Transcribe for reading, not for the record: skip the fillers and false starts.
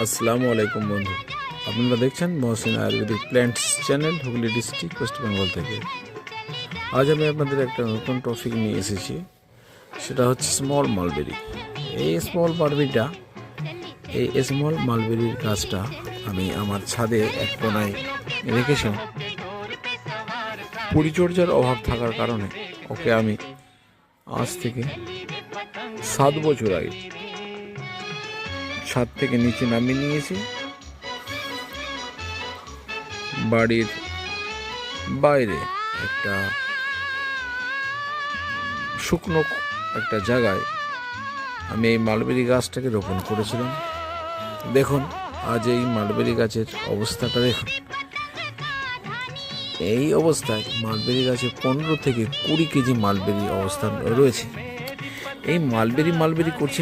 আসসালামু আলাইকুম বন্ধু, আপনারা দেখছেন Mohsin Ayurvedic plants channel, Hooghly district, West Bengal থেকে। আজ আমি আপনাদের একটা নতুন টপিক নিয়ে এসেছি, সেটা হচ্ছে স্মল মালবেরি। এই স্মল মালবেরির গাছটা আমি আমার ছাদে এক কোনায় রেখেছিলাম। পরিচর্যার অভাব থাকার কারণে ওকে আমি আজ থেকে 7 বছর আগে ছাদ থেকে নিচে নামিয়ে নিয়েছি। বাড়ির বাইরে একটা শুকনো একটা জায়গায় আমি এই মালবেরি গাছটাকে রোপণ করেছিলাম। দেখুন আজ এই মালবেরি গাছের অবস্থাটা দেখুন। এই অবস্থায় মালবেরি গাছে 15 থেকে 20 কেজি মালবেরি অবস্থান রয়েছে। এই মালবেরি করছে